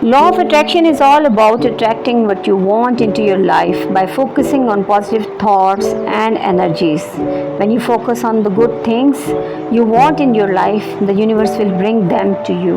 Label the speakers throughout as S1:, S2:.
S1: Law of attraction is all about attracting what you want into your life by focusing on positive thoughts and energies. When you focus on the good things you want in your life, the universe will bring them to you.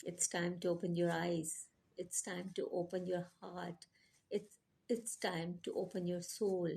S2: it's time to open your eyes, it's time to open your heart, it's time to open your soul।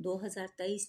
S2: 2023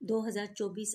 S2: 2024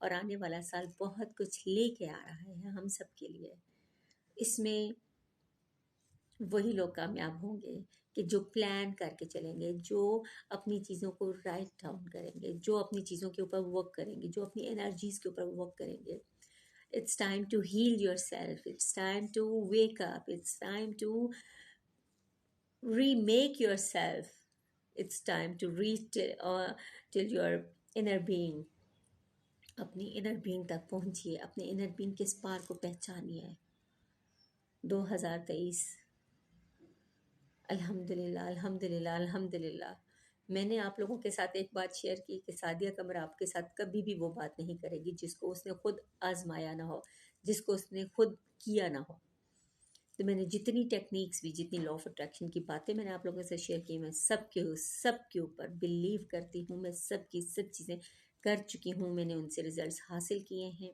S2: اور آنے والا سال بہت کچھ لے کے آ رہا ہے ہم سب کے لیے. اس میں وہی لوگ کامیاب ہوں گے کہ جو پلان کر کے چلیں گے، جو اپنی چیزوں کو رائٹ ڈاؤن کریں گے، جو اپنی چیزوں کے اوپر ورک کریں گے، جو اپنی انرجیز کے اوپر ورک کریں گے. It's time to heal yourself. It's time to wake up. It's time to remake yourself. It's time to reach till your inner being. اپنی انر بینگ تک پہنچیے، اپنے انر بینگ کے اسپار کو پہچانیے. 2023 الحمدللہ الحمدللہ الحمدللہ. میں نے آپ لوگوں کے ساتھ ایک بات شیئر کی کہ سعدیہ قمر آپ کے ساتھ کبھی بھی وہ بات نہیں کرے گی جس کو اس نے خود آزمایا نہ ہو، جس کو اس نے خود کیا نہ ہو. تو میں نے جتنی ٹیکنیکس بھی، جتنی لا آف اٹریکشن کی باتیں میں نے آپ لوگوں سے شیئر کی، میں سب کے اوپر بلیو کرتی ہوں. میں سب چیزیں کر چکی ہوں. میں نے ان سے ریزلٹس حاصل کیے ہیں.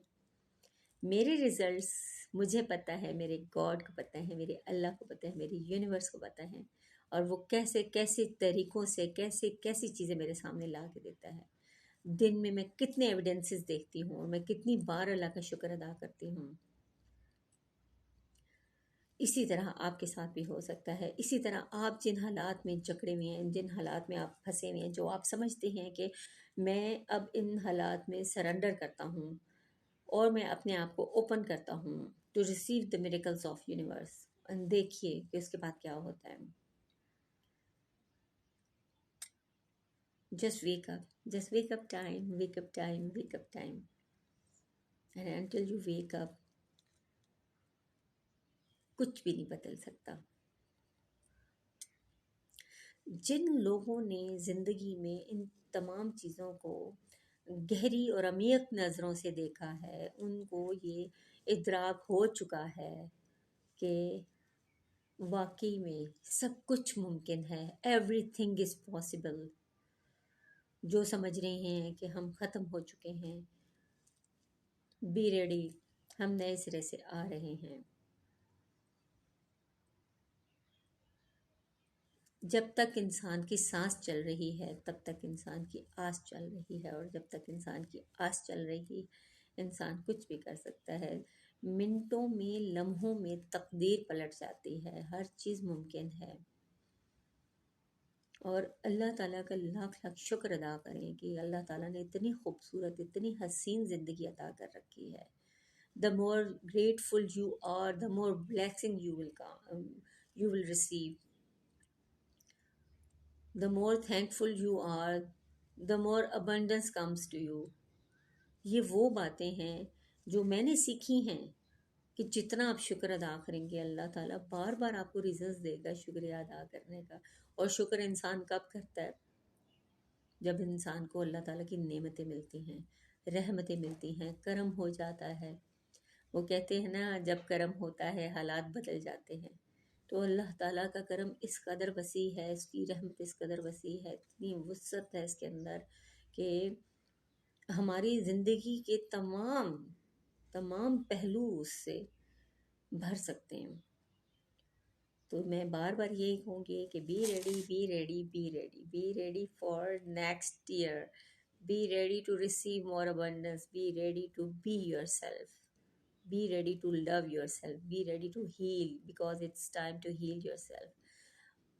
S2: میرے ریزلٹس مجھے پتہ ہے، میرے گاڈ کو پتہ ہے، میرے اللہ کو پتہ ہے، میرے یونیورس کو پتہ ہے، اور وہ کیسے طریقوں سے کیسی چیزیں میرے سامنے لا کے دیتا ہے. دن میں کتنے ایویڈنسز دیکھتی ہوں اور میں کتنی بار اللہ کا شکر ادا کرتی ہوں. اسی طرح آپ کے ساتھ بھی ہو سکتا ہے. اسی طرح آپ جن حالات میں جکڑے ہوئے ہیں، جن حالات میں آپ پھنسے ہوئے ہیں، جو آپ سمجھتے ہیں کہ میں اب ان حالات میں سرنڈر کرتا ہوں اور میں اپنے آپ کو اوپن کرتا ہوں to receive the miracles of universe. دیکھیے کہ اس کے بعد کیا ہوتا ہے. Just wake up time, wake up time, wake up time. And until you wake up کچھ بھی نہیں بدل سکتا. جن لوگوں نے زندگی میں ان تمام چیزوں کو گہری اور عمیق نظروں سے دیکھا ہے، ان کو یہ ادراک ہو چکا ہے کہ واقعی میں سب کچھ ممکن ہے. Every thing is possible. جو سمجھ رہے ہیں کہ ہم ختم ہو چکے ہیں، بی ریڈی، ہم نئے سرے سے آ رہے ہیں. جب تک انسان کی سانس چل رہی ہے تب تک انسان کی آس چل رہی ہے، اور جب تک انسان کی آس چل رہی انسان کچھ بھی کر سکتا ہے. منٹوں میں، لمحوں میں تقدیر پلٹ جاتی ہے. ہر چیز ممکن ہے. اور اللہ تعالیٰ کا لاکھ لاکھ شکر ادا کریں کہ اللہ تعالیٰ نے اتنی خوبصورت، اتنی حسین زندگی عطا کر رکھی ہے. The more grateful you are, the more blessing you will come, you will receive. The more thankful you are, the more abundance comes to you. یہ وہ باتیں ہیں جو میں نے سیکھی ہیں کہ جتنا آپ شکر ادا کریں گے اللہ تعالیٰ بار بار آپ کو ریزنس دے گا شکریہ ادا کرنے کا. اور شکر انسان کب کرتا ہے؟ جب انسان کو اللہ تعالیٰ کی نعمتیں ملتی ہیں، رحمتیں ملتی ہیں، کرم ہو جاتا ہے. وہ کہتے ہیں نا، جب کرم ہوتا ہے حالات بدل جاتے ہیں. تو اللہ تعالیٰ کا کرم اس قدر وسیع ہے، اس کی رحمت اس قدر وسیع ہے، اتنی وسعت ہے اس کے اندر کہ ہماری زندگی کے تمام پہلو اس سے بھر سکتے ہیں. تو میں بار بار یہی کہوں گی کہ be ready, be ready, be ready, be ready for next year. Be ready to receive more abundance. Be ready to be yourself. Be ready to love yourself. Be ready to heal because it's time to heal yourself.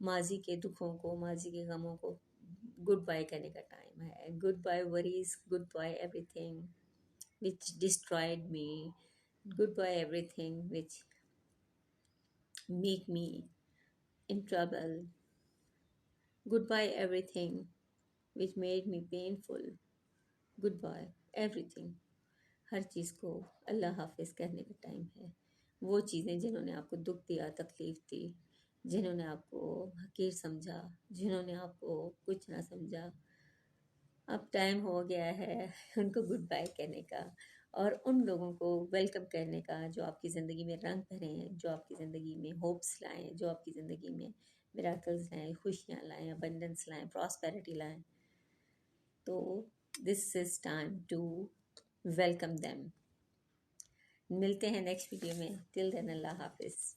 S2: ماضی کے دکھوں کو، ماضی کے غموں کو good by کرنے کا time ہے. Goodbye worries, goodbye everything which destroyed me. Goodbye everything which make me in trouble. Goodbye everything which made me painful. Goodbye everything. ہر چیز کو اللہ حافظ کہنے کا ٹائم ہے. وہ چیزیں جنہوں نے آپ کو دکھ دیا، تکلیف دی، جنہوں نے آپ کو حقیر سمجھا، جنہوں نے آپ کو کچھ نہ سمجھا، اب ٹائم ہو گیا ہے ان کو گڈ بائی کہنے کا اور ان لوگوں کو ویلکم کرنے کا جو آپ کی زندگی میں رنگ بھریں، جو آپ کی زندگی میں ہوپس لائیں، جو آپ کی زندگی میں میراکلز لائیں، خوشیاں لائیں، ابنڈنس لائیں، پراسپیرٹی لائیں. تو this is time to welcome them. ملتے ہیں نیکسٹ ویڈیو میں. ٹل دین اللہ حافظ.